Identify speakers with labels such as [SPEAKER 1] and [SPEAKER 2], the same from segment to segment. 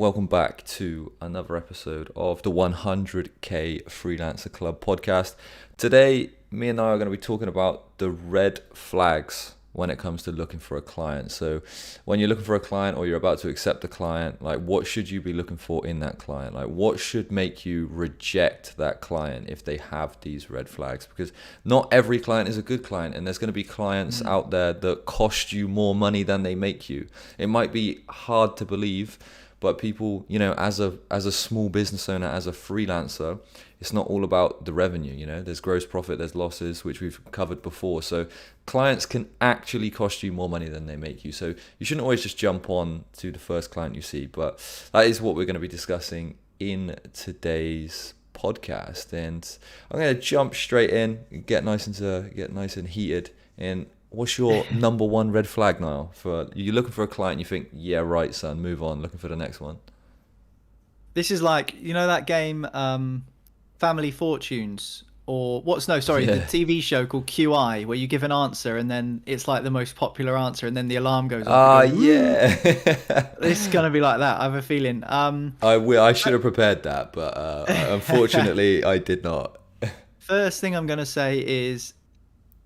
[SPEAKER 1] Welcome back to another episode of the 100K Freelancer Club podcast. Today, me and I are going to be talking about the red flags when it comes to looking for a client. So when you're looking for a client or you're about to accept a client, like what should you be looking for in that client? Like what should make you reject that client if they have these red flags? Because not every client is a good client, and there's going to be clients out there that cost you more money than they make you. It might be hard to believe, but people, as a small business owner, as a freelancer, it's not all about the revenue. There's gross profit, there's losses, which we've covered before. So clients can actually cost you more money than they make you. So you shouldn't always just jump on to the first client you see. But that is what we're going to be discussing in today's podcast. And I'm going to jump straight in, get nice and heated. And what's your number one red flag now? For you're looking for a client, you think, yeah, right, son, move on, looking for the next one.
[SPEAKER 2] This is like, that game, Family Fortunes, or the TV show called QI, where you give an answer and then it's like the most popular answer and then the alarm goes off.
[SPEAKER 1] Yeah.
[SPEAKER 2] It's going to be like that, I have a feeling.
[SPEAKER 1] I should have prepared that, but unfortunately I did not.
[SPEAKER 2] First thing I'm going to say is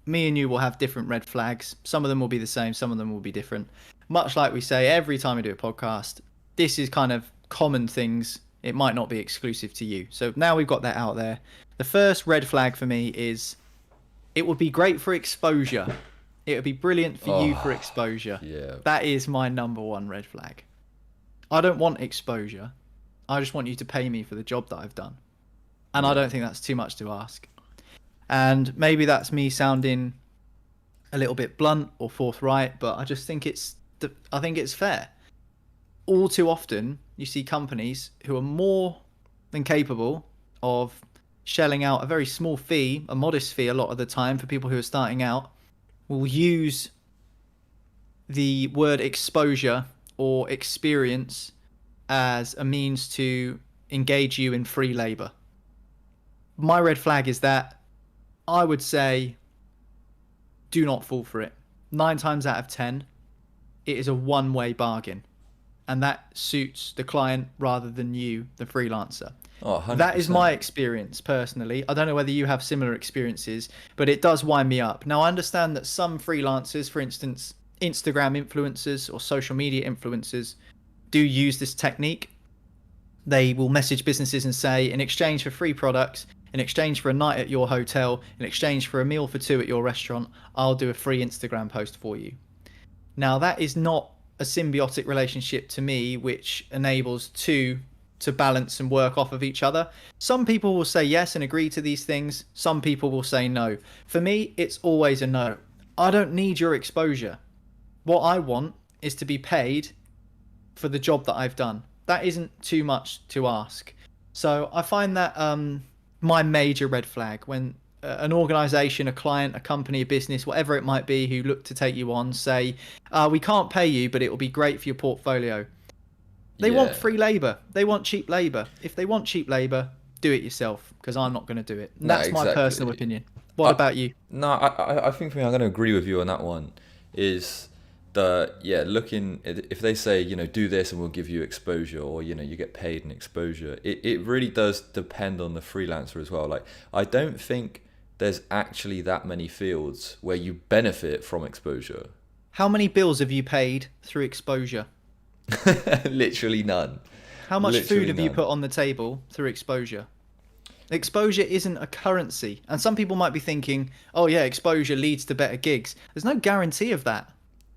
[SPEAKER 2] me and you will have different red flags. Some of them will be the same, some of them will be different. Much like we say every time we do a podcast, this is kind of common things. It might not be exclusive to you. So now we've got that out there. The first red flag for me is it would be great for exposure. It would be brilliant for you for exposure.
[SPEAKER 1] Yeah.
[SPEAKER 2] That is my number one red flag. I don't want exposure. I just want you to pay me for the job that I've done. And I don't think that's too much to ask. And maybe that's me sounding a little bit blunt or forthright, but I just think it's fair. All too often, you see companies who are more than capable of shelling out a very small fee, a modest fee a lot of the time for people who are starting out, will use the word exposure or experience as a means to engage you in free labor. My red flag is that I would say do not fall for it. 9 times out of 10, it is a one-way bargain. And that suits the client rather than you, the freelancer.
[SPEAKER 1] Oh, 100%.
[SPEAKER 2] That is my experience personally. I don't know whether you have similar experiences, but it does wind me up. Now, I understand that some freelancers, for instance, Instagram influencers or social media influencers, do use this technique. They will message businesses and say, in exchange for free products, in exchange for a night at your hotel, in exchange for a meal for 2 at your restaurant, I'll do a free Instagram post for you. Now, that is not a symbiotic relationship to me, which enables two to balance and work off of each other. Some people will say yes and agree to these things. Some people will say no. For me, it's always a no. I don't need your exposure. What I want is to be paid for the job that I've done. That isn't too much to ask. So I find that my major red flag when an organization, a client, a company, a business, whatever it might be, who look to take you on, say, we can't pay you, but it will be great for your portfolio. They want free labor. They want cheap labor. If they want cheap labor, do it yourself, because I'm not going to do it. And that's my personal opinion. What about you?
[SPEAKER 1] No, I think for me, I'm going to agree with you on that one. Is looking, if they say, do this and we'll give you exposure, or, you get paid in exposure, it really does depend on the freelancer as well. Like, I don't think there's actually that many fields where you benefit from exposure.
[SPEAKER 2] How many bills have you paid through exposure?
[SPEAKER 1] Literally none.
[SPEAKER 2] How much food have you put on the table through exposure? Exposure isn't a currency. And some people might be thinking, oh yeah, exposure leads to better gigs. There's no guarantee of that.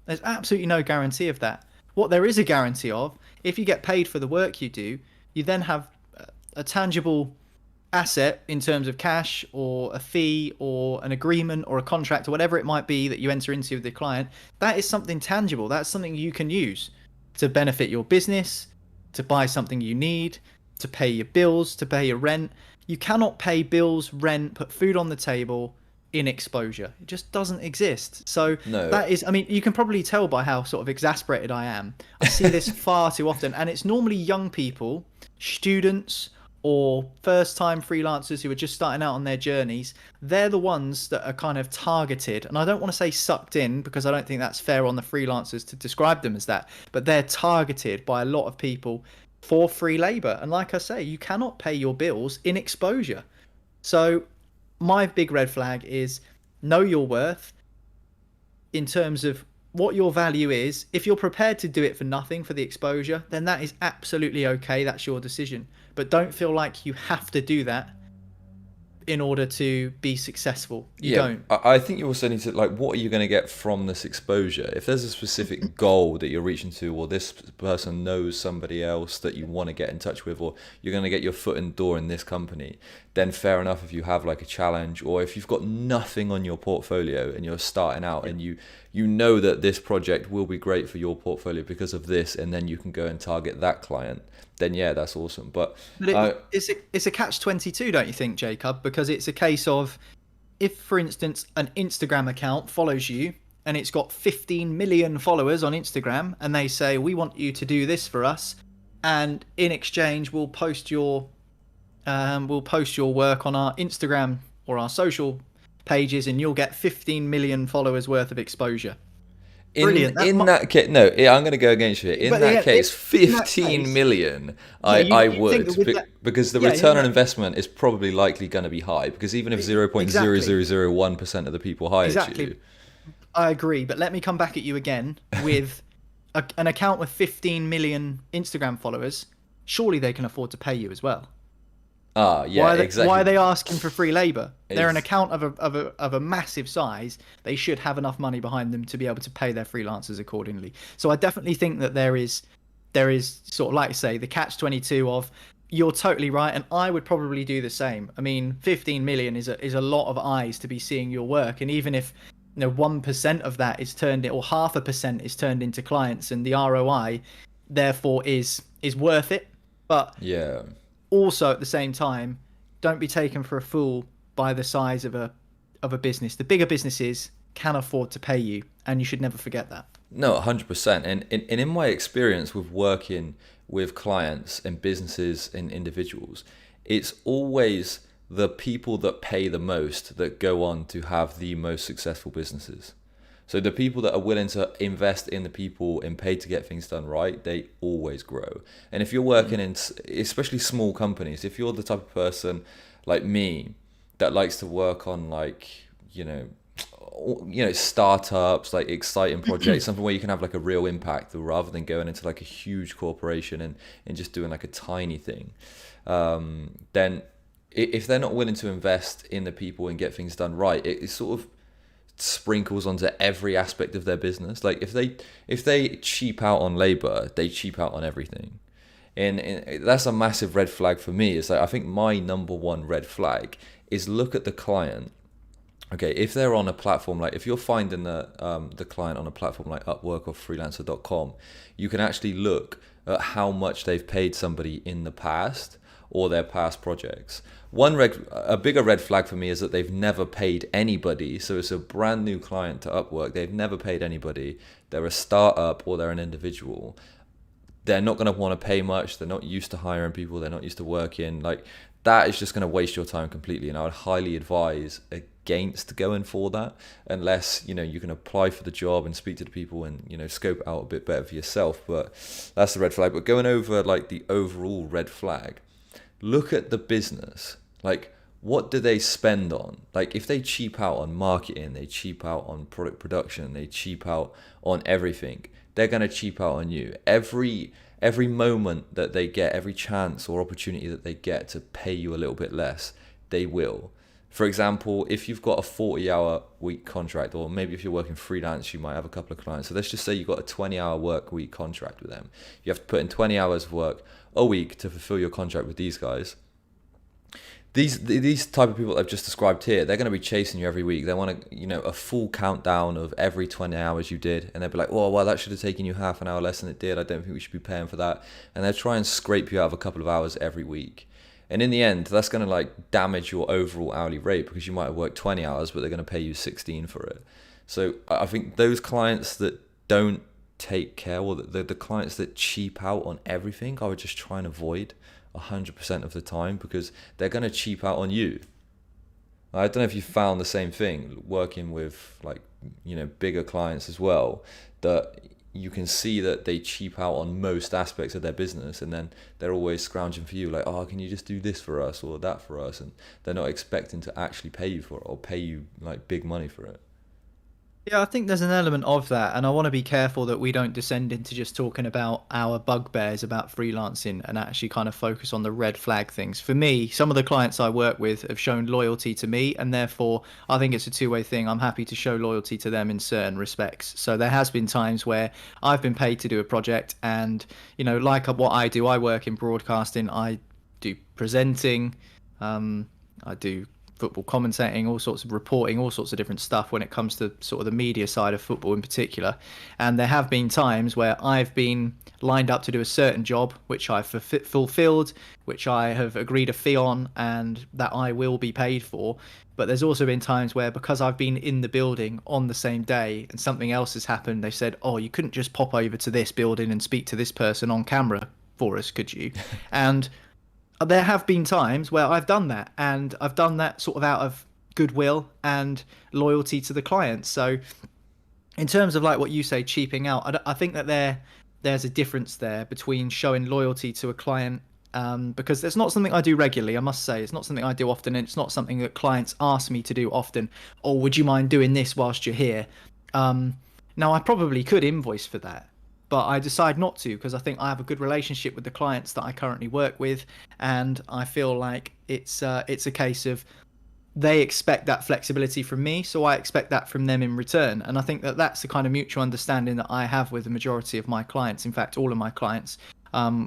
[SPEAKER 2] There's absolutely no guarantee of that. What there is a guarantee of, if you get paid for the work you do, you then have a tangible asset in terms of cash or a fee or an agreement or a contract or whatever it might be that you enter into with the client. That is something tangible. That's something you can use to benefit your business, to buy something you need, to pay your bills, to pay your rent. You cannot pay bills, rent, put food on the table in exposure. It just doesn't exist. So that is, you can probably tell by how sort of exasperated I am. I see this far too often, and it's normally young people, students, or first-time freelancers who are just starting out on their journeys. They're the ones that are kind of targeted, and I don't want to say sucked in, because I don't think that's fair on the freelancers to describe them as that, but they're targeted by a lot of people for free labor. And like I say, you cannot pay your bills in exposure. So my big red flag is know your worth in terms of what your value is. If you're prepared to do it for nothing for the exposure, then that is absolutely okay. That's your decision. But don't feel like you have to do that in order to be successful. You
[SPEAKER 1] Yeah,
[SPEAKER 2] don't.
[SPEAKER 1] I think you also need to, like, what are you going to get from this exposure? If there's a specific goal that you're reaching to, or this person knows somebody else that you want to get in touch with, or you're going to get your foot in the door in this company, then fair enough if you have like a challenge, or if you've got nothing on your portfolio and you're starting out and you know that this project will be great for your portfolio because of this, and then you can go and target that client, then yeah, that's awesome. But
[SPEAKER 2] It's a catch-22, don't you think, Jacob? Because it's a case of, if, for instance, an Instagram account follows you and it's got 15 million followers on Instagram, and they say, we want you to do this for us, and in exchange we'll post your work on our Instagram or our social pages, and you'll get 15 million followers worth of exposure.
[SPEAKER 1] In
[SPEAKER 2] Brilliant.
[SPEAKER 1] that case, no, I'm going to go against you. In
[SPEAKER 2] But
[SPEAKER 1] that
[SPEAKER 2] yeah,
[SPEAKER 1] case,
[SPEAKER 2] in that
[SPEAKER 1] 15
[SPEAKER 2] case,
[SPEAKER 1] million,
[SPEAKER 2] yeah,
[SPEAKER 1] I
[SPEAKER 2] you think
[SPEAKER 1] would,
[SPEAKER 2] that with that,
[SPEAKER 1] because the
[SPEAKER 2] yeah,
[SPEAKER 1] return on investment is probably likely going to be high, because even if
[SPEAKER 2] exactly,
[SPEAKER 1] 0.0001% of the people hired
[SPEAKER 2] exactly.
[SPEAKER 1] you.
[SPEAKER 2] I agree, but let me come back at you again with an account with 15 million Instagram followers. Surely they can afford to pay you as well.
[SPEAKER 1] Yeah, exactly.
[SPEAKER 2] Why are they asking for free labor? They're an
[SPEAKER 1] Ex-
[SPEAKER 2] account of a massive size. They should have enough money behind them to be able to pay their freelancers accordingly. So I definitely think that there is sort of, like I say, the catch-22 of, you're totally right, and I would probably do the same. I mean, 15 million is a lot of eyes to be seeing your work, and even if 1% of that is turned in, or 0.5% is turned into clients, and the ROI therefore is worth it. But
[SPEAKER 1] yeah.
[SPEAKER 2] also at the same time, don't be taken for a fool by the size of a business. The bigger businesses can afford to pay you, and you should never forget that.
[SPEAKER 1] No, 100%. And in my experience with working with clients and businesses and individuals, it's always the people that pay the most that go on to have the most successful businesses. So the people that are willing to invest in the people and pay to get things done right, they always grow. And if you're working in, especially small companies, if you're the type of person like me that likes to work on, like, startups, like exciting projects, something where you can have like a real impact, rather than going into like a huge corporation and just doing like a tiny thing, then if they're not willing to invest in the people and get things done right, it sort of sprinkles onto every aspect of their business. Like if they cheap out on labor, they cheap out on everything. And that's a massive red flag for me. Is like, I think my number one red flag is, look at the client. Okay, if they're on a platform, like if you're finding the client on a platform like Upwork or freelancer.com, you can actually look at how much they've paid somebody in the past or their past projects. A bigger red flag for me is that they've never paid anybody. So it's a brand new client to Upwork. They've never paid anybody. They're a startup or they're an individual. They're not going to want to pay much. They're not used to hiring people. They're not used to working. Like, that is just going to waste your time completely. And I would highly advise against going for that, unless you can apply for the job and speak to the people and scope it out a bit better for yourself. But that's the red flag. But going over like the overall red flag, look at the business. Like, what do they spend on? Like, if they cheap out on marketing, they cheap out on product production, they cheap out on everything, they're going to cheap out on you. Every moment that they get, every chance or opportunity that they get to pay you a little bit less, they will. For example, if you've got a 40-hour week contract, or maybe if you're working freelance, you might have a couple of clients. So let's just say you've got a 20-hour work week contract with them. You have to put in 20 hours of work a week to fulfill your contract with these guys. These type of people I've just described here, they're going to be chasing you every week. They want a full countdown of every 20 hours you did, and they'll be like, oh, well, that should have taken you half an hour less than it did. I don't think we should be paying for that. And they'll try and scrape you out of a couple of hours every week. And in the end, that's going to like damage your overall hourly rate, because you might have worked 20 hours, but they're going to pay you 16 for it. So I think those clients that don't take care, or the clients that cheap out on everything, I would just try and avoid 100% of the time, because they're going to cheap out on you. I don't know if you found the same thing working with, like, bigger clients as well, that you can see that they cheap out on most aspects of their business, and then they're always scrounging for you like, oh, can you just do this for us or that for us, and they're not expecting to actually pay you for it or pay you like big money for it.
[SPEAKER 2] Yeah, I think there's an element of that, and I want to be careful that we don't descend into just talking about our bugbears about freelancing and actually kind of focus on the red flag things. For me, some of the clients I work with have shown loyalty to me, and therefore I think it's a two-way thing. I'm happy to show loyalty to them in certain respects. So there has been times where I've been paid to do a project, and like what I do, I work in broadcasting, I do presenting, I do football commentating, all sorts of reporting, all sorts of different stuff when it comes to sort of the media side of football in particular. And there have been times where I've been lined up to do a certain job, which I've fulfilled, which I have agreed a fee on, and that I will be paid for. But there's also been times where, because I've been in the building on the same day and something else has happened, they said, oh, you couldn't just pop over to this building and speak to this person on camera for us, could you? And there have been times where I've done that, and I've done that sort of out of goodwill and loyalty to the client. So in terms of like what you say, cheaping out, I think that there's a difference there between showing loyalty to a client, because it's not something I do regularly, I must say. It's not something I do often, and it's not something that clients ask me to do often. Or would you mind doing this whilst you're here? Now, I probably could invoice for that, but I decide not to, because I think I have a good relationship with the clients that I currently work with, and I feel like it's a case of they expect that flexibility from me, so I expect that from them in return. And I think that that's the kind of mutual understanding that I have with the majority of my clients. In fact, all of my clients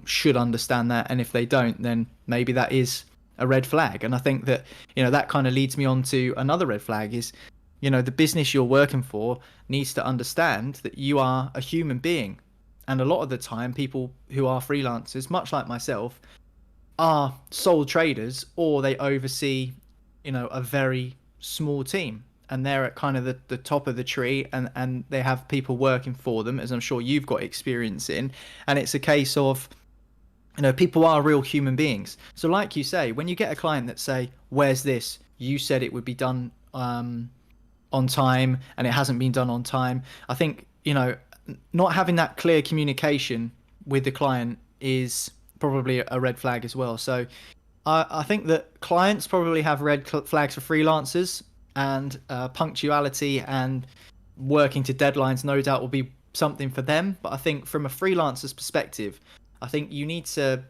[SPEAKER 2] should understand that, and if they don't, then maybe that is a red flag. And I think that that kind of leads me on to another red flag is, the business you're working for needs to understand that you are a human being. And a lot of the time, people who are freelancers, much like myself, are sole traders, or they oversee, a very small team, and they're at kind of the top of the tree, and they have people working for them, as I'm sure you've got experience in. And it's a case of, people are real human beings. So like you say, when you get a client that say, where's this? You said it would be done on time, and it hasn't been done on time. I think, not having that clear communication with the client is probably a red flag as well. So I think that clients probably have red flags for freelancers, and punctuality and working to deadlines no doubt will be something for them. But I think from a freelancer's perspective, I think you need to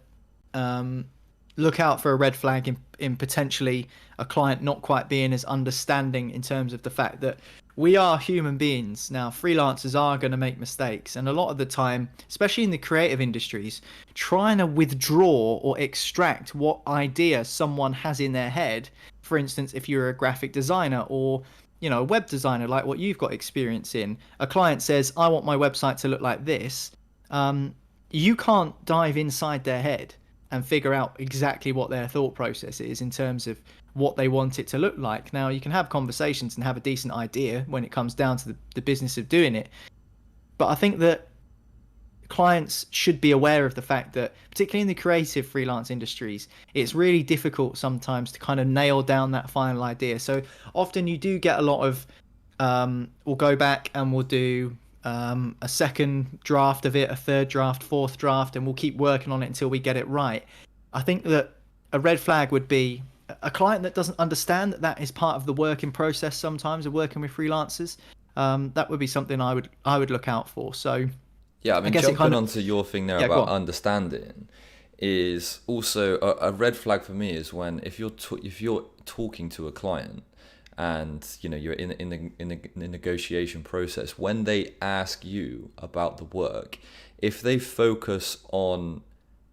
[SPEAKER 2] look out for a red flag in potentially a client not quite being as understanding in terms of the fact that we are human beings. Now, freelancers are going to make mistakes, and a lot of the time, especially in the creative industries, trying to withdraw or extract what idea someone has in their head. For instance, if you're a graphic designer or a web designer like what you've got experience in, a client says, I want my website to look like this. You can't dive inside their head and figure out exactly what their thought process is in terms of what they want it to look like. Now, you can have conversations and have a decent idea when it comes down to the business of doing it. But I think that clients should be aware of the fact that, particularly in the creative freelance industries, it's really difficult sometimes to kind of nail down that final idea. So often you do get a lot of, we'll go back and we'll do a second draft of it, a third draft, fourth draft, and we'll keep working on it until we get it right. I think that a red flag would be a client that doesn't understand that that is part of the working process sometimes of working with freelancers. That would be something I would look out for. So
[SPEAKER 1] yeah, I mean,
[SPEAKER 2] guess
[SPEAKER 1] jumping onto your thing there about understanding is also a red flag for me is when if you're talking to a client and you're in the negotiation process, when they ask you about the work, if they focus on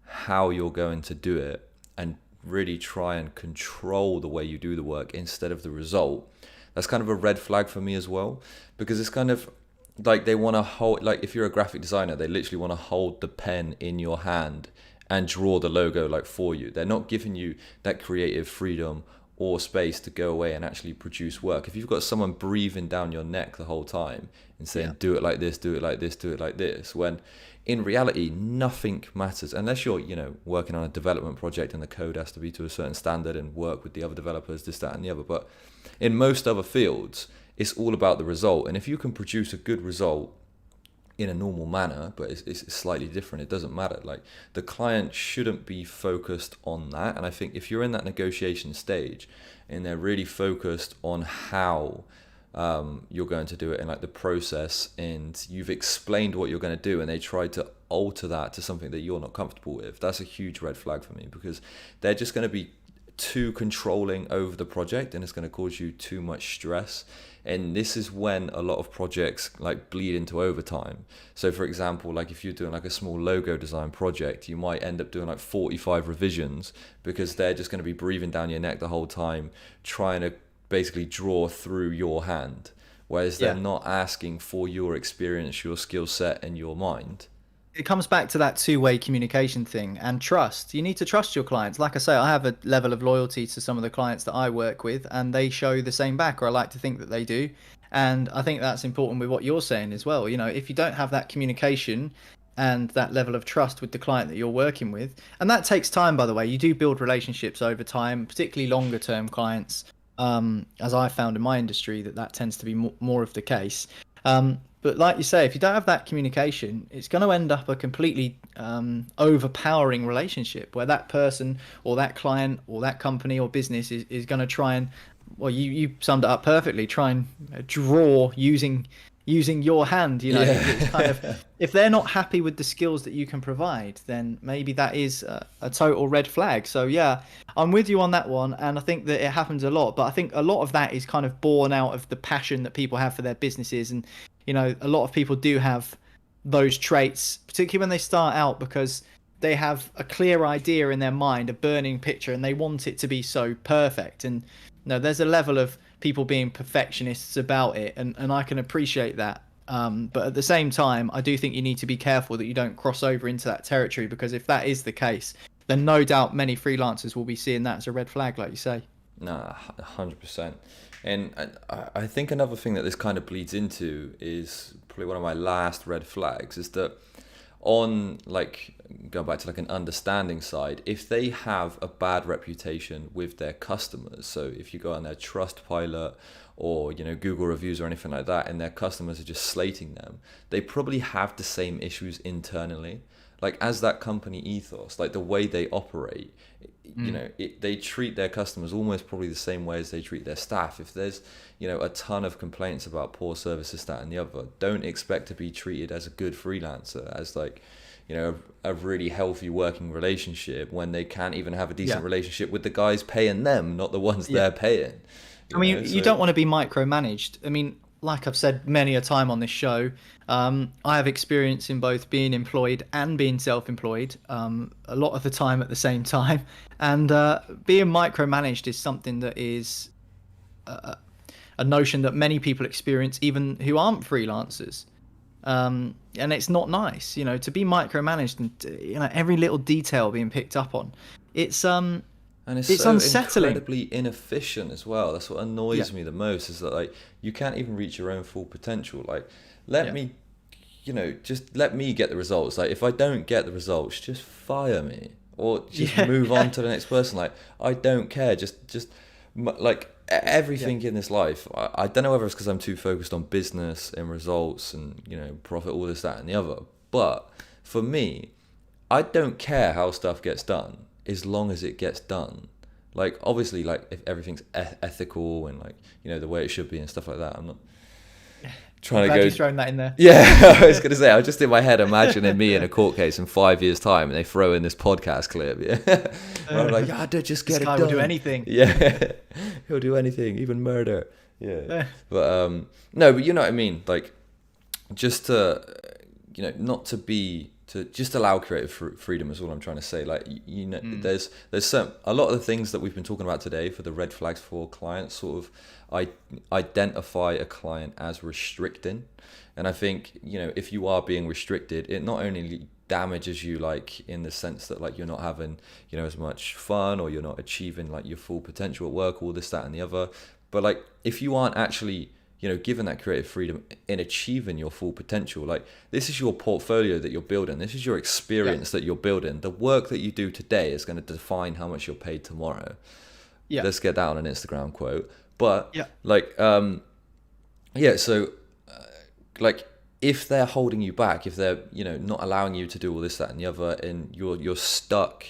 [SPEAKER 1] how you're going to do it and really try and control the way you do the work instead of the result, that's kind of a red flag for me as well, because it's kind of like they want to hold, like if you're a graphic designer, they literally want to hold the pen in your hand and draw the logo like for you. They're not giving you that creative freedom or space to go away and actually produce work. If you've got someone breathing down your neck the whole time and saying, do it like this, do it like this, do it like this, when in reality, nothing matters unless you're, working on a development project and the code has to be to a certain standard and work with the other developers, this, that, and the other. But in most other fields, it's all about the result. And if you can produce a good result in a normal manner, but it's slightly different. It doesn't matter. Like, the client shouldn't be focused on that. And I think if you're in that negotiation stage and they're really focused on how you're going to do it and like the process, and you've explained what you're going to do, and they try to alter that to something that you're not comfortable with, that's a huge red flag for me, because they're just going to be too controlling over the project, and it's going to cause you too much stress. And this is when a lot of projects like bleed into overtime. So for example, like if you're doing like a small logo design project, you might end up doing like 45 revisions, because they're just going to be breathing down your neck the whole time, trying to basically draw through your hand, whereas they're not asking for your experience, your skill set, and your mind.
[SPEAKER 2] It comes back to that two-way communication thing and trust. You need to trust your clients. Like I say, I have a level of loyalty to some of the clients that I work with, and they show the same back, or I like to think that they do. And I think that's important with what you're saying as well. You know, if you don't have that communication and that level of trust with the client that you're working with, and that takes time, by the way. You do build relationships over time, particularly longer term clients, as I found in my industry, that tends to be more of the case. But like you say, if you don't have that communication, it's going to end up a completely overpowering relationship, where that person or that client or that company or business is going to try and, well, you summed it up perfectly, try and draw using your hand. You know, it's kind of, if they're not happy with the skills that you can provide, then maybe that is a total red flag. So yeah, I'm with you on that one, and I think that it happens a lot. But I think a lot of that is kind of born out of the passion that people have for their businesses. And you know, a lot of people do have those traits, particularly when they start out, because they have a clear idea in their mind, a burning picture, and they want it to be so perfect. And you know, there's a level of people being perfectionists about it, and I can appreciate that. But at the same time, I do think you need to be careful that you don't cross over into that territory, because if that is the case, then no doubt many freelancers will be seeing that as a red flag, like you say.
[SPEAKER 1] Nah, 100%. And I think another thing that this kind of bleeds into is probably one of my last red flags, is that on, like, going back to like an understanding side, if they have a bad reputation with their customers, so if you go on their Trustpilot or, you know, Google reviews or anything like that, and their customers are just slating them, they probably have the same issues internally. Like, as that company ethos, like the way they operate, you know, they treat their customers almost probably the same way as they treat their staff. If there's, you know, a ton of complaints about poor services, that and the other, don't expect to be treated as a good freelancer, as like, you know, a really healthy working relationship, when they can't even have a decent relationship with the guys paying them, not the ones they're paying.
[SPEAKER 2] I mean, you don't want to be micromanaged. I mean, like I've said many a time on this show, I have experience in both being employed and being self-employed, a lot of the time at the same time. And being micromanaged is something that is a notion that many people experience, even who aren't freelancers. And it's not nice, you know, to be micromanaged and, you know, every little detail being picked up on. It's
[SPEAKER 1] and it's so
[SPEAKER 2] unsettling.
[SPEAKER 1] incredibly inefficient as well. That's what annoys me the most, is that like you can't even reach your own full potential. Like, let me, you know, just let me get the results. Like, if I don't get the results, just fire me, or just move on to the next person. Like, I don't care. Just like everything in this life. I don't know whether it's because I'm too focused on business and results and, you know, profit, all this, that, and the other. But for me, I don't care how stuff gets done, as long as it gets done. Like, obviously, like, if everything's ethical and, like, you know, the way it should be and stuff like that, I'm not trying to go.
[SPEAKER 2] You've thrown that in there.
[SPEAKER 1] Yeah, I was gonna say, I was just in my head imagining me in a court case in 5 years' time, and they throw in this podcast clip. Yeah, I'm like, yeah, just get
[SPEAKER 2] This
[SPEAKER 1] it
[SPEAKER 2] guy
[SPEAKER 1] done.
[SPEAKER 2] will do anything.
[SPEAKER 1] Yeah, he'll do anything, even murder. Yeah, but no, but you know what I mean. Like, just to, you know, not to be, to just allow creative freedom is all I'm trying to say. Like, you know, there's a lot of the things that we've been talking about today for the red flags for clients sort of identify a client as restricting. And I think, you know, if you are being restricted, it not only damages you, like, in the sense that, like, you're not having, you know, as much fun, or you're not achieving, like, your full potential at work, all this, that, and the other, but, like, if you aren't actually, you know, given that creative freedom in achieving your full potential, like, this is your portfolio that you're building, this is your experience that you're building. The work that you do today is going to define how much you're paid tomorrow. Let's get that on an Instagram quote. But like, so like, if they're holding you back, if they're, not allowing you to do all this, that, and the other, and you're stuck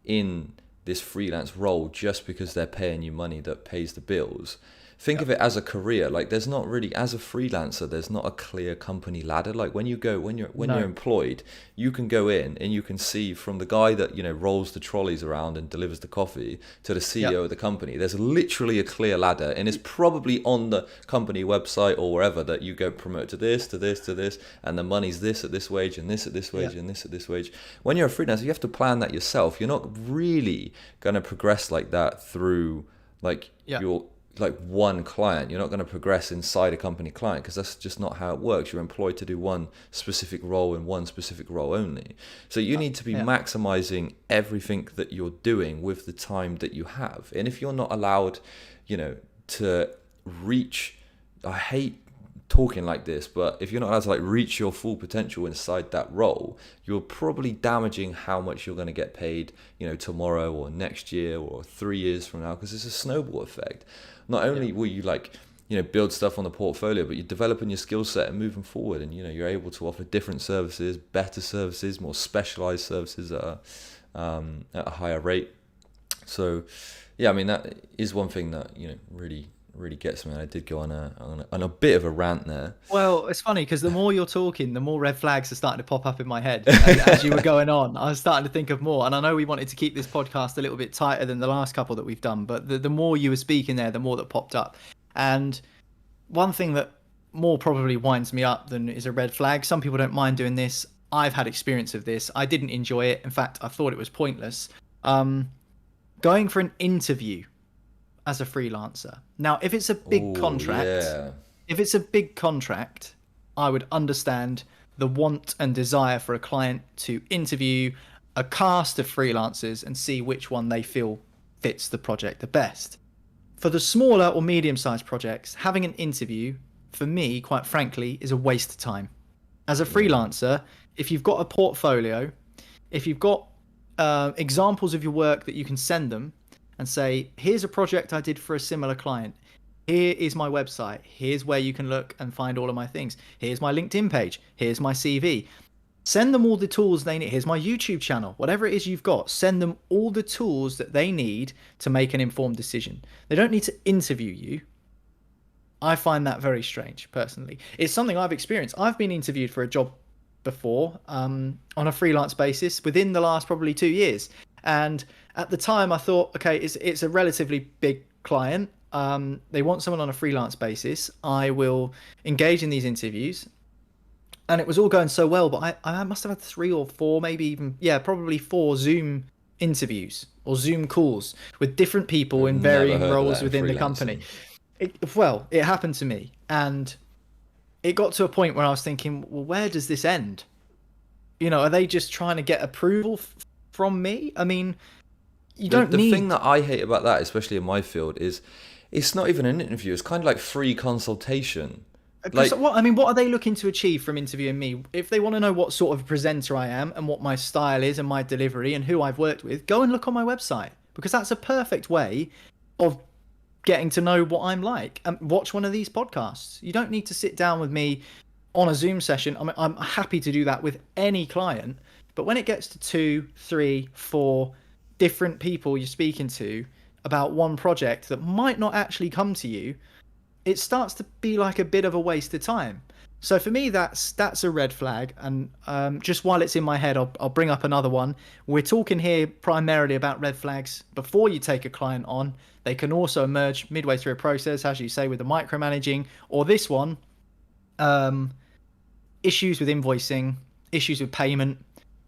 [SPEAKER 1] in this freelance role just because they're paying you money that pays the bills. Think of it as a career. Like, there's not really, as a freelancer, there's not a clear company ladder. Like, when you're employed, you can go in and you can see from the guy that rolls the trolleys around and delivers the coffee to the CEO of the company. There's literally a clear ladder, and it's probably on the company website or wherever that you go promote to this, to this, to this, and the money's this at this wage, and this at this wage, and this at this wage. When you're a freelancer, you have to plan that yourself. You're not really going to progress like that through your one client. You're not going to progress inside a company client, because that's just not how it works. You're employed to do one specific role and one specific role only. So you need to be maximizing everything that you're doing with the time that you have. And if you're not allowed, to reach, I hate talking like this, but if you're not allowed to reach your full potential inside that role, you're probably damaging how much you're going to get paid, tomorrow or next year or 3 years from now, because it's a snowball effect. Not only will you build stuff on the portfolio, but you're developing your skill set and moving forward, and you're able to offer different services, better services, more specialized services at a higher rate. So yeah, I mean, that is one thing that really gets me. And I did go on a bit of a rant there.
[SPEAKER 2] Well, it's funny because the more you're talking, the more red flags are starting to pop up in my head as you were going on. I was starting to think of more, and I know we wanted to keep this podcast a little bit tighter than the last couple that we've done, but the more you were speaking there, the more that popped up. And one thing that more probably winds me up than is a red flag, some people don't mind doing this. I've had experience of this. I didn't enjoy it. In fact, I thought it was pointless. Going for an interview as a freelancer. Now, if it's a big if it's a big contract, I would understand the want and desire for a client to interview a cast of freelancers and see which one they feel fits the project the best. For the smaller or medium-sized projects, having an interview, for me, quite frankly, is a waste of time. As a freelancer, if you've got a portfolio, if you've got examples of your work that you can send them and say, here's a project I did for a similar client. Here is my website. Here's where you can look and find all of my things. Here's my LinkedIn page. Here's my CV. Send them all the tools they need. Here's my YouTube channel. Whatever it is you've got, send them all the tools that they need to make an informed decision. They don't need to interview you. I find that very strange, personally. It's something I've experienced. I've been interviewed for a job before on a freelance basis within the last probably 2 years. And at the time, I thought, okay, it's a relatively big client. They want someone on a freelance basis. I will engage in these interviews. And it was all going so well, but I must have had 3 or 4, maybe even, probably 4 Zoom interviews or Zoom calls with different people in varying roles within the company. It happened to me. And it got to a point where I was thinking, well, where does this end? Are they just trying to get approval from me? I mean, you don't need...
[SPEAKER 1] The thing that I hate about that, especially in my field, is it's not even an interview. It's kind of like free consultation.
[SPEAKER 2] What are they looking to achieve from interviewing me? If they want to know what sort of presenter I am and what my style is and my delivery and who I've worked with, go and look on my website, because that's a perfect way of getting to know what I'm like. And watch one of these podcasts. You don't need to sit down with me on a Zoom session. I'm happy to do that with any client, but when it gets to 2, 3, 4 different people you're speaking to about one project that might not actually come to you, it starts to be like a bit of a waste of time. So for me, that's a red flag. And just while it's in my head, I'll bring up another one. We're talking here primarily about red flags before you take a client on. They can also emerge midway through a process, as you say, with the micromanaging, or this one, issues with invoicing, issues with payment,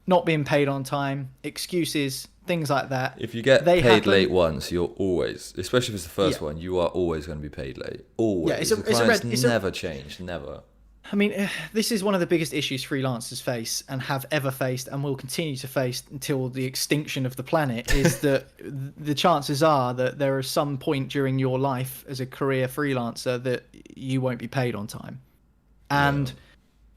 [SPEAKER 2] not being paid on time, excuses, things like that.
[SPEAKER 1] If you get paid late once, you're always, especially if it's the first one, you are always going to be paid late. Always. It's never changed, never.
[SPEAKER 2] I mean, this is one of the biggest issues freelancers face and have ever faced and will continue to face until the extinction of the planet, is that the chances are that there is some point during your life as a career freelancer that you won't be paid on time. And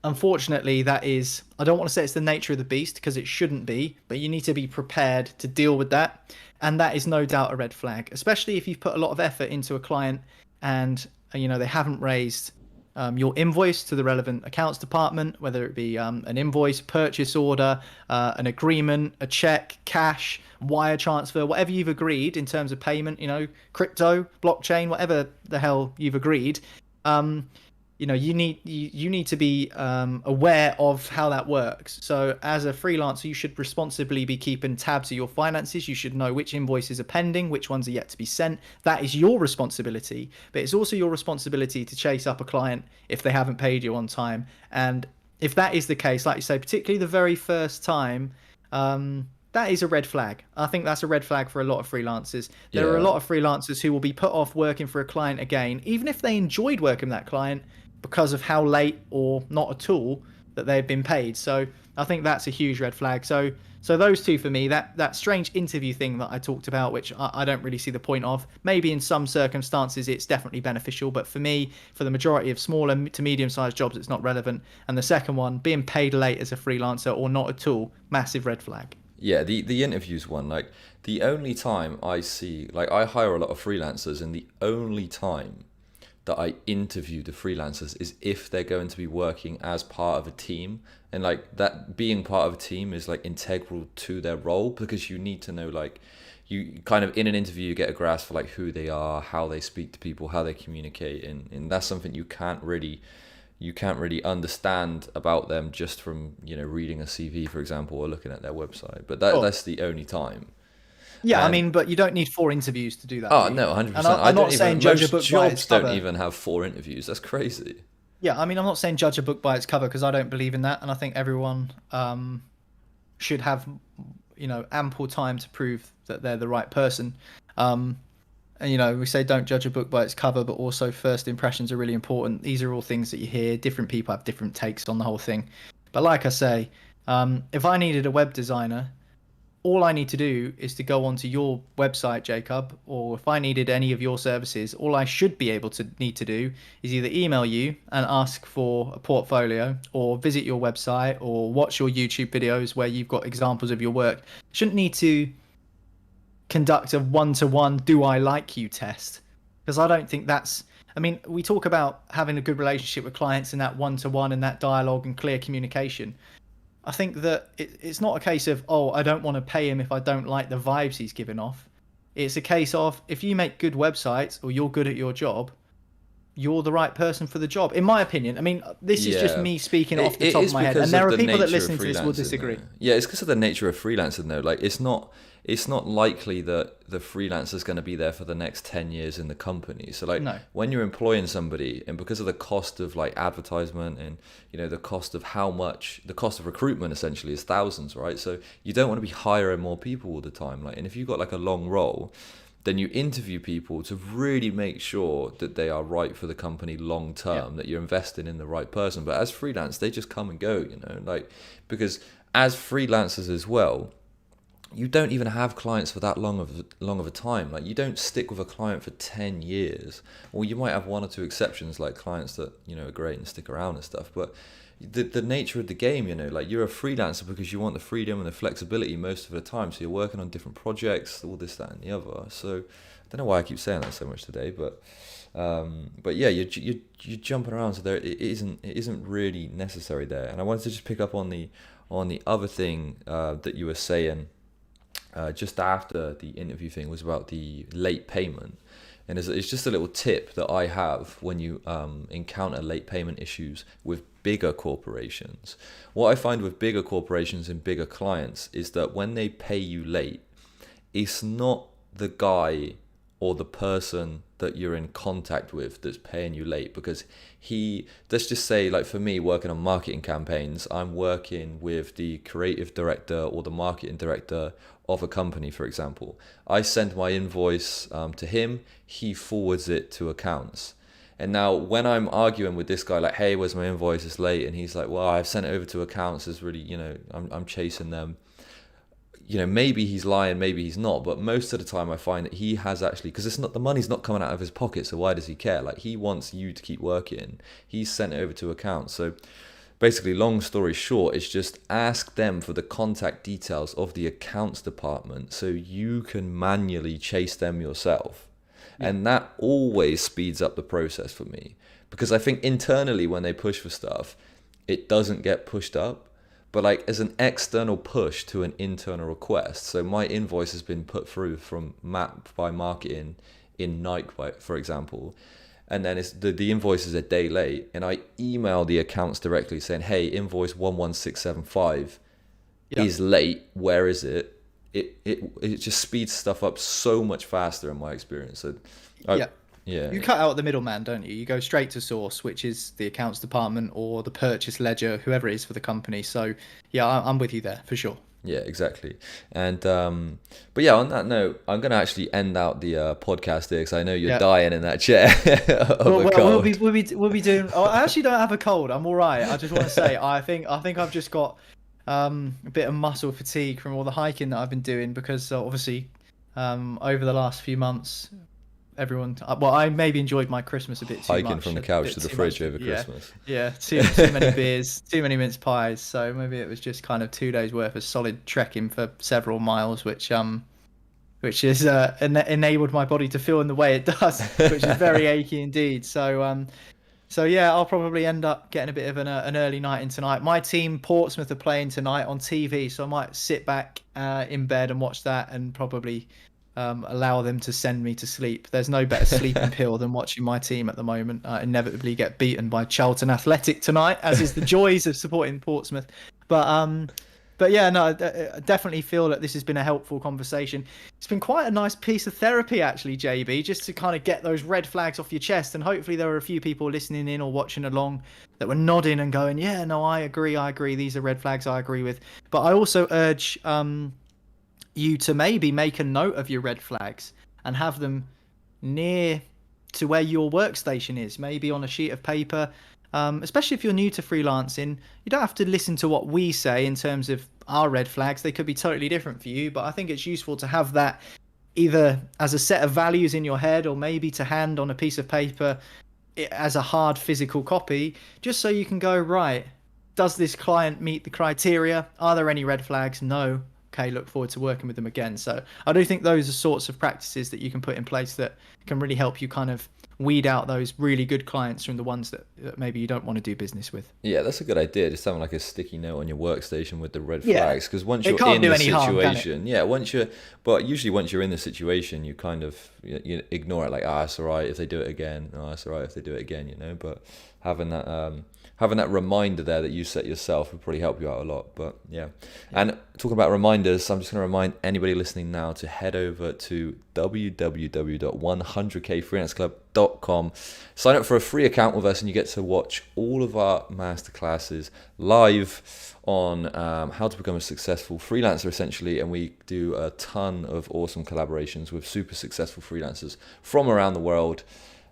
[SPEAKER 2] unfortunately, that is, I don't want to say it's the nature of the beast, because it shouldn't be, but you need to be prepared to deal with that. And that is no doubt a red flag, especially if you've put a lot of effort into a client and, they haven't raised your invoice to the relevant accounts department, whether it be an invoice, purchase order, an agreement, a check, cash, wire transfer, whatever you've agreed in terms of payment, crypto, blockchain, whatever the hell you've agreed. Um, you need to be aware of how that works. So as a freelancer, you should responsibly be keeping tabs of your finances. You should know which invoices are pending, which ones are yet to be sent. That is your responsibility, but it's also your responsibility to chase up a client if they haven't paid you on time. And if that is the case, like you say, particularly the very first time, that is a red flag. I think that's a red flag for a lot of freelancers. There are a
[SPEAKER 1] Yeah.
[SPEAKER 2] lot of freelancers who will be put off working for a client again, even if they enjoyed working with that client, because of how late or not at all that they've been paid. So I think that's a huge red flag. So those two for me, that strange interview thing that I talked about, which I don't really see the point of. Maybe in some circumstances it's definitely beneficial, but for me, for the majority of smaller to medium-sized jobs, it's not relevant. And the second one, being paid late as a freelancer or not at all, massive red flag.
[SPEAKER 1] Yeah, the interviews one, like the only time I see, like I hire a lot of freelancers, and the only time that I interview the freelancers is if they're going to be working as part of a team, and like that being part of a team is like integral to their role, because you need to know, like, you kind of in an interview you get a grasp for like who they are, how they speak to people, how they communicate, and that's something you can't really understand about them just from reading a CV, for example, or looking at their website. But
[SPEAKER 2] Oh,
[SPEAKER 1] that's the only time.
[SPEAKER 2] yeah, I
[SPEAKER 1] And
[SPEAKER 2] mean, but you don't need 4 interviews to do that, do
[SPEAKER 1] oh
[SPEAKER 2] you?
[SPEAKER 1] no,
[SPEAKER 2] And
[SPEAKER 1] 100%. I
[SPEAKER 2] I'm
[SPEAKER 1] don't
[SPEAKER 2] not
[SPEAKER 1] even.
[SPEAKER 2] saying judge a
[SPEAKER 1] Most
[SPEAKER 2] book by its
[SPEAKER 1] jobs don't
[SPEAKER 2] cover.
[SPEAKER 1] even have 4 interviews. That's crazy.
[SPEAKER 2] Yeah, I mean, I'm not saying judge a book by its cover because I don't believe in that, and I think everyone should have, ample time to prove that they're the right person. Um, and we say don't judge a book by its cover, but also first impressions are really important. These are all things that you hear. Different people have different takes on the whole thing. But like I say, if I needed a web designer, all I need to do is to go onto your website, Jacob, or if I needed any of your services, all I should be able to need to do is either email you and ask for a portfolio, or visit your website, or watch your YouTube videos where you've got examples of your work. Shouldn't need to conduct a one-to-one do I like you test, because I don't think that's, I mean, we talk about having a good relationship with clients and that one-to-one and that dialogue and clear communication. I think that it's not a case of, oh, I don't want to pay him if I don't like the vibes he's giving off. It's a case of, if you make good websites or you're good at your job, you're the right person for the job, in my opinion. I mean, this is just
[SPEAKER 1] Yeah,
[SPEAKER 2] me speaking off the
[SPEAKER 1] it
[SPEAKER 2] top of
[SPEAKER 1] is
[SPEAKER 2] my head, and
[SPEAKER 1] because
[SPEAKER 2] there
[SPEAKER 1] of
[SPEAKER 2] are
[SPEAKER 1] the
[SPEAKER 2] people that
[SPEAKER 1] nature of
[SPEAKER 2] listen to this will
[SPEAKER 1] freelancing,
[SPEAKER 2] disagree.
[SPEAKER 1] though. Yeah, it's because of the nature of freelancing, though. Like, it's not likely that the freelancer's going to be there for the next 10 years in the company. So like
[SPEAKER 2] No.
[SPEAKER 1] when you're employing somebody, and because of the cost of like advertisement, and the cost of the cost of recruitment essentially is thousands, right? So you don't want to be hiring more people all the time. Like, and if you've got like a long role, then you interview people to really make sure that they are right for the company long
[SPEAKER 2] Yeah.
[SPEAKER 1] term, that you're investing in the right person. But as freelance, they just come and go, like, because as freelancers as well, you don't even have clients for that long of a time. Like, you don't stick with a client for 10 years. Or you might have one or two exceptions, like clients that are great and stick around and stuff. But the nature of the game, like, you're a freelancer because you want the freedom and the flexibility most of the time. So you're working on different projects, all this, that, and the other. So I don't know why I keep saying that so much today, but yeah, you're jumping around. So it isn't really necessary there. And I wanted to just pick up on the other thing that you were saying just after the interview thing, was about the late payment. And it's just a little tip that I have when you encounter late payment issues with bigger corporations. What I find with bigger corporations and bigger clients is that when they pay you late, it's not the guy or the person that you're in contact with that's paying you late, because let's just say, like, for me, working on marketing campaigns, I'm working with the creative director or the marketing director of a company, for example. I send my invoice to him, he forwards it to accounts. And now when I'm arguing with this guy, like, hey, where's my invoice, it's late, and he's like, well, I've sent it over to accounts, it's really, I'm chasing them. Maybe he's lying, maybe he's not, but most of the time I find that he has actually, because the money's not coming out of his pocket, so why does he care? Like, he wants you to keep working. He's sent it over to accounts. So basically, long story short, is just ask them for the contact details of the accounts department so you can manually chase them yourself. And that always speeds up the process for me, because I think internally when they push for stuff, it doesn't get pushed up. But like as an external push to an internal request, so my invoice has been put through from Map by Marketing in Nike, for example, and then it's the invoice is a day late, and I email the accounts directly saying, hey, invoice 11675 is late, where is it? It just speeds stuff up so much faster in my experience. So
[SPEAKER 2] you cut out the middleman, don't you? You go straight to source, which is the accounts department or the purchase ledger, whoever it is for the company. So yeah, I'm with you there for sure.
[SPEAKER 1] Yeah, exactly. And but yeah, on that note, I'm gonna actually end out the podcast here, because I know you're dying in that chair of a cold.
[SPEAKER 2] We'll be doing. Oh, I actually don't have a cold. I'm all right. I just want to say, I think I've just got a bit of muscle fatigue from all the hiking that I've been doing, because obviously over the last few months, I maybe enjoyed my Christmas a bit too much.
[SPEAKER 1] Hiking from the couch to the fridge over Christmas.
[SPEAKER 2] Yeah, too many beers, too many mince pies. So maybe it was just kind of 2 days worth of solid trekking for several miles, which has enabled my body to feel in the way it does, which is very achy indeed. So yeah, I'll probably end up getting a bit of an early night in tonight. My team, Portsmouth, are playing tonight on TV, so I might sit back in bed and watch that, and probably allow them to send me to sleep. There's no better sleeping pill than watching my team at the moment inevitably get beaten by Charlton Athletic tonight, as is the joys of supporting Portsmouth. But yeah, no, I definitely feel that this has been a helpful conversation. It's been quite a nice piece of therapy, actually, JB, just to kind of get those red flags off your chest. And hopefully there were a few people listening in or watching along that were nodding and going, yeah, no, I agree. These are red flags I agree with. But I also urge you to maybe make a note of your red flags and have them near to where your workstation is, maybe on a sheet of paper. Especially if you're new to freelancing, you don't have to listen to what we say in terms of our red flags. They could be totally different for you, but I think it's useful to have that either as a set of values in your head, or maybe to hand on a piece of paper as a hard physical copy, just so you can go, right, does this client meet the criteria? Are there any red flags? No. Okay, look forward to working with them again. So I do think those are sorts of practices that you can put in place that can really help you kind of weed out those really good clients from the ones that maybe you don't want to do business with.
[SPEAKER 1] Yeah, that's a good idea. Just having like a sticky note on your workstation with the red flags, because once you're in the situation, once you're in the situation, you kind of you ignore it, like, it's all right if they do it again. It's all right if they do it again, But having that reminder there that you set yourself would probably help you out a lot. But yeah. And talking about reminders, I'm just going to remind anybody listening now to head over to www.100kfreelanceclub.com, sign up for a free account with us, and you get to watch all of our masterclasses live on how to become a successful freelancer, essentially. And we do a ton of awesome collaborations with super successful freelancers from around the world.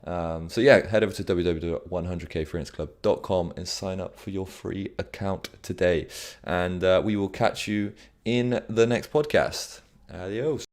[SPEAKER 1] So yeah, head over to www.100kfreelanceclub.com and sign up for your free account today. And we will catch you in the next podcast. Adios.